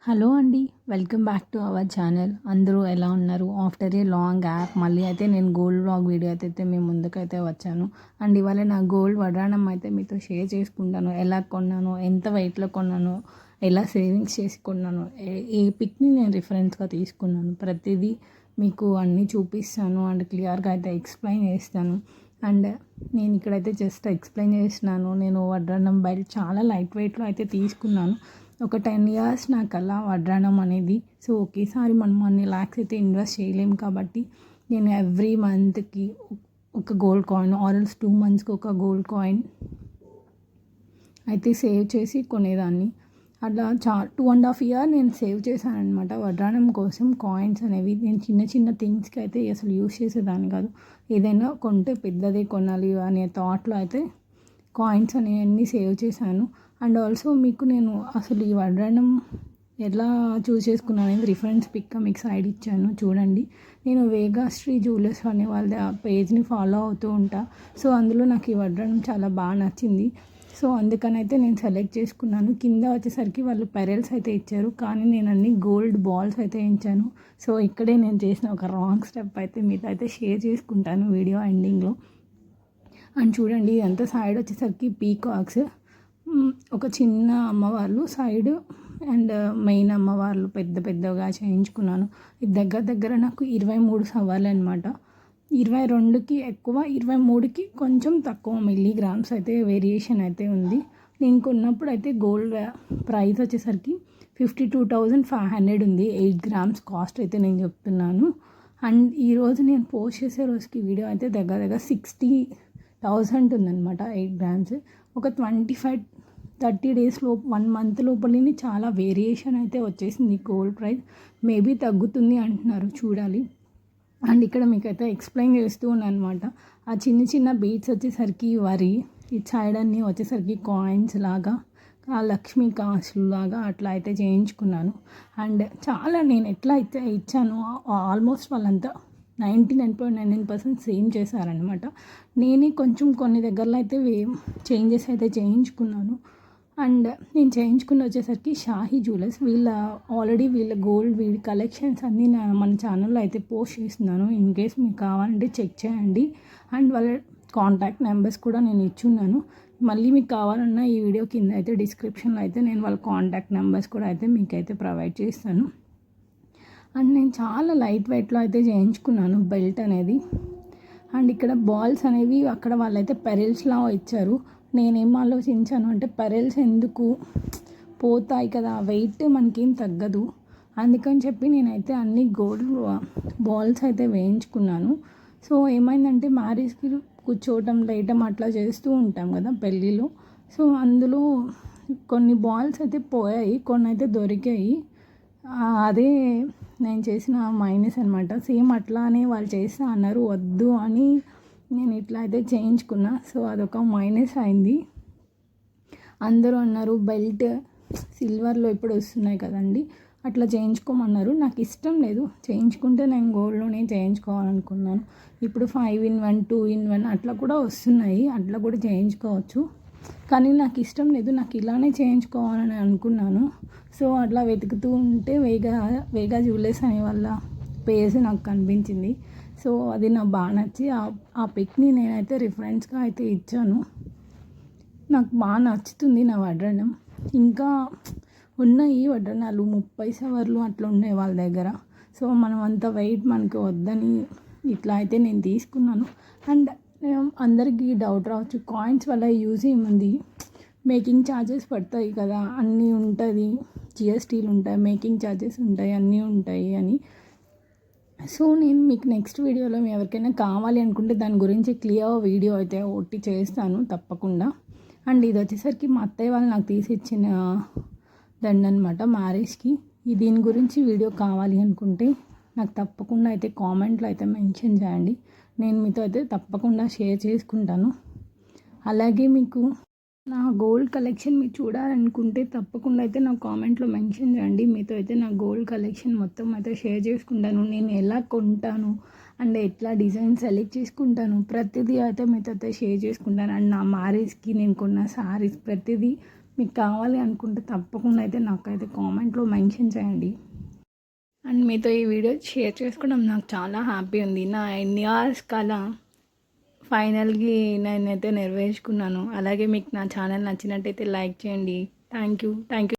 Hello అండి. Welcome back to our channel. అందరూ ఎలా ఉన్నారు? ఆఫ్టర్ ఏ లాంగ్ యాప్ మళ్ళీ అయితే నేను గోల్డ్ వ్లాగ్ వీడియో అయితే మీ ముందుకైతే వచ్చాను. అండ్ ఇవాళ నా గోల్డ్ వడ్డాణం అయితే మీతో షేర్ చేసుకుంటాను. ఎలా కొన్నాను, ఎంత వెయిట్లో కొన్నాను, ఎలా సేవింగ్స్ చేసి కొన్నాను, ఏ పిక్ని నేను రిఫరెన్స్గా తీసుకున్నాను, ప్రతిదీ మీకు అన్నీ చూపిస్తాను అండ్ క్లియర్గా అయితే ఎక్స్ప్లెయిన్ చేస్తాను. అండ్ నేను ఇక్కడైతే జస్ట్ ఎక్స్ప్లెయిన్ చేస్తున్నాను. నేను వడ్డాణం బెల్ట్ చాలా లైట్ వెయిట్లో అయితే తీసుకున్నాను. ఒక 10 ఇయర్స్ నాకు అలా వడ్డాణం అనేది. సో ఒకేసారి మనం అన్ని ల్యాక్స్ అయితే ఇన్వెస్ట్ చేయలేము కాబట్టి నేను ఎవ్రీ మంత్కి ఒక గోల్డ్ కాయిన్ ఆర్ఎల్స్ 2 మంత్స్కి ఒక గోల్డ్ కాయిన్ అయితే సేవ్ చేసి కొనేదాన్ని. అట్లా 2.5 ఇయర్ నేను సేవ్ చేశాను అనమాట వడ్డాణం కోసం. కాయిన్స్ అనేవి నేను చిన్న చిన్న థింగ్స్కి అయితే అసలు యూస్ చేసేదాన్ని కాదు. ఏదైనా కొంటే పెద్దదే కొనాలి అనే థాట్లో అయితే కాయిన్స్ అనేవన్నీ సేవ్ చేశాను. అండ్ ఆల్సో మీకు నేను అసలు ఈ వడ్డాణం ఎలా చూస్ చేసుకున్నాను అనేది రిఫరెన్స్ పిక్గా మీకు సైడ్ ఇచ్చాను చూడండి. నేను వేగా శ్రీ జ్యువెలర్స్ అనే వాళ్ళ పేజ్ని ఫాలో అవుతూ ఉంటా. సో అందులో నాకు ఈ వడ్డాణం చాలా బాగా నచ్చింది. సో అందుకనైతే నేను సెలెక్ట్ చేసుకున్నాను. కింద వచ్చేసరికి వాళ్ళు పెరల్స్ అయితే ఇచ్చారు, కానీ నేను అన్ని గోల్డ్ బాల్స్ అయితే వేయించాను. సో ఇక్కడే నేను చేసిన ఒక రాంగ్ స్టెప్ అయితే మీతో అయితే షేర్ చేసుకుంటాను వీడియో ఎండింగ్లో. అండ్ చూడండి ఇదంతా సైడ్ వచ్చేసరికి పీకాక్స్, ఒక చిన్న అమ్మవార్లు సైడ్ అండ్ మెయిన్ అమ్మవార్లు పెద్ద పెద్దగా చేయించుకున్నాను. ఇది దగ్గర దగ్గర నాకు 23 సవర్లు అనమాట. 22కి ఎక్కువ, 23కి కొంచెం తక్కువ మిల్లీగ్రామ్స్ అయితే వేరియేషన్ అయితే ఉంది. నేను కొన్నప్పుడు అయితే గోల్డ్ ప్రైస్ వచ్చేసరికి 52,500 ఉంది. 8 గ్రామ్స్ కాస్ట్ అయితే నేను చెప్తున్నాను. అండ్ ఈరోజు నేను పోస్ట్ చేసే రోజుకి వీడియో అయితే దగ్గర దగ్గర 60,000 ఉందన్నమాట 8 గ్రామ్స్. ఒక 25-30 డేస్ లోపు 1 మంత్ లోపలనే చాలా వేరియేషన్ అయితే వచ్చేసింది గోల్డ్ ప్రైస్. మేబీ తగ్గుతుంది అంటున్నారు, చూడాలి. అండ్ ఇక్కడ మీకైతే ఎక్స్ప్లెయిన్ చేస్తూ ఉన్నాను అనమాట. ఆ చిన్న చిన్న బీట్స్ వచ్చేసరికి వరి, ఈ సైడ్ అన్నీ వచ్చేసరికి కాయిన్స్ లాగా, ఆ లక్ష్మీ కాసులు లాగా అట్లా అయితే చేయించుకున్నాను. అండ్ చాలా నేను ఎట్లా అయితే ఇచ్చానో ఆల్మోస్ట్ వాళ్ళంతా 99.99% సేమ్ చేశారనమాట. నేనే కొంచెం కొన్ని దగ్గరలో అయితే చేంజెస్ అయితే చేయించుకున్నాను. అండ్ నేను చేయించుకుని వచ్చేసరికి షాహీ జ్యువెలర్స్ ఆల్రెడీ వీళ్ళ గోల్డ్ కలెక్షన్స్ అన్నీ మన ఛానల్లో అయితే పోస్ట్ చేస్తున్నాను. ఇన్ కేస్ మీకు కావాలంటే చెక్ చేయండి. అండ్ వాళ్ళ కాంటాక్ట్ నెంబర్స్ కూడా నేను ఇచ్చున్నాను. మళ్ళీ మీకు కావాలన్నా ఈ వీడియో కింద అయితే డిస్క్రిప్షన్లో అయితే నేను వాళ్ళ కాంటాక్ట్ నెంబర్స్ కూడా అయితే మీకైతే ప్రొవైడ్ చేస్తాను. అండ్ నేను చాలా లైట్ వెయిట్లో అయితే చేయించుకున్నాను బెల్ట్ అనేది. అండ్ ఇక్కడ బాల్స్ అనేవి అక్కడ వాళ్ళైతే పెరల్స్లా ఇచ్చారు. నేనేం ఆలోచించాను అంటే పెరల్స్ ఎందుకు పోతాయి కదా, వెయిట్ మనకేం తగ్గదు, అందుకని చెప్పి నేనైతే అన్ని గోల్డ్ బాల్స్ అయితే వేయించుకున్నాను. సో ఏమైందంటే మ్యారేజ్కి కూర్చోవటం లేయటం అట్లా చేస్తూ ఉంటాం కదా పెళ్ళిలో. సో అందులో కొన్ని బాల్స్ అయితే పోయాయి, కొన్ని అయితే దొరికాయి. అదే నేను చేసిన మైనస్ అనమాట. సేమ్ అట్లానే వాళ్ళు చేస్తా అన్నారు, వద్దు అని నేను ఇట్లా అయితే చేయించుకున్నా. సో అదొక మైనస్ అయింది. అందరూ అన్నారు బెల్ట్ సిల్వర్లో ఇప్పుడు వస్తున్నాయి కదండి, అట్లా చేయించుకోమన్నారు. నాకు ఇష్టం లేదు, చేయించుకుంటే నేను గోల్డ్లోనే చేయించుకోవాలనుకున్నాను. ఇప్పుడు 5-in-1 2-in-1 అట్లా కూడా వస్తున్నాయి, అట్లా కూడా చేయించుకోవచ్చు. కానీ నాకు ఇష్టం లేదు, నాకు ఇలానే చేయించుకోవాలని అనుకున్నాను. సో అట్లా వెతుకుతూ ఉంటే వేగా జ్యువెలర్స్ అనే వాళ్ళ పేజ్ నాకు కనిపించింది. సో అది నాకు బాగా నచ్చి ఆ పిక్ని నేనైతే రిఫరెన్స్గా అయితే ఇచ్చాను. నాకు బాగా నచ్చుతుంది నా వడ్డాణం. ఇంకా ఉన్నాయి వడ్డాణాలు 30 సవర్లు అట్లా ఉన్నాయి వాళ్ళ దగ్గర. సో మనం అంత వెయిట్ మనకి వద్దని ఇట్లా అయితే నేను తీసుకున్నాను. అండ్ అందరికీ డౌట్ రావచ్చు, కాయిన్స్ వల్ల యూజ్ ఏముంది, మేకింగ్ ఛార్జెస్ పడతాయి కదా, అన్నీ ఉంటుంది, జిఎస్టీలు ఉంటాయి, మేకింగ్ ఛార్జెస్ ఉంటాయి, అన్నీ ఉంటాయి అని. సో నేను మీకు నెక్స్ట్ వీడియోలో ఎవరికైనా కావాలి అనుకుంటే దాని గురించి క్లియర్ వీడియో అయితే ఒకటి చేస్తాను తప్పకుండా. అండ్ ఇది వచ్చేసరికి మా అత్తయ్య వాళ్ళు నాకు తీసి ఇచ్చిన దండ అనమాట మ్యారేజ్కి. దీని గురించి వీడియో కావాలి అనుకుంటే నాకు తప్పకుండా అయితే కామెంట్లో అయితే మెన్షన్ చేయండి, నేను మీతో అయితే తప్పకుండా షేర్ చేసుకుంటాను. అలాగే మీకు నా గోల్డ్ కలెక్షన్ మీరు చూడాలనుకుంటే తప్పకుండా అయితే నా కామెంట్లో మెన్షన్ చేయండి. మీతో అయితే నా గోల్డ్ కలెక్షన్ మొత్తం అయితే షేర్ చేసుకుంటాను. నేను ఎలా కొంటాను అండ్ ఎట్లా డిజైన్ సెలెక్ట్ చేసుకుంటాను ప్రతిదీ అయితే మీతో అయితే షేర్ చేసుకుంటాను. అండ్ నా మ్యారేజ్కి నేను కొన్న శారీస్ ప్రతిదీ మీకు కావాలి అనుకుంటే తప్పకుండా అయితే నాకైతే కామెంట్లో మెన్షన్ చేయండి. అండ్ మీతో ఈ వీడియో షేర్ చేసుకోవడం నాకు చాలా హ్యాపీ ఉంది. నా ఎన్ని ఇయర్స్ కల ఫైనల్గా నేనైతే నెరవేర్చుకున్నాను. అలాగే మీకు నా ఛానల్ నచ్చినట్టయితే లైక్ చేయండి. Thank you.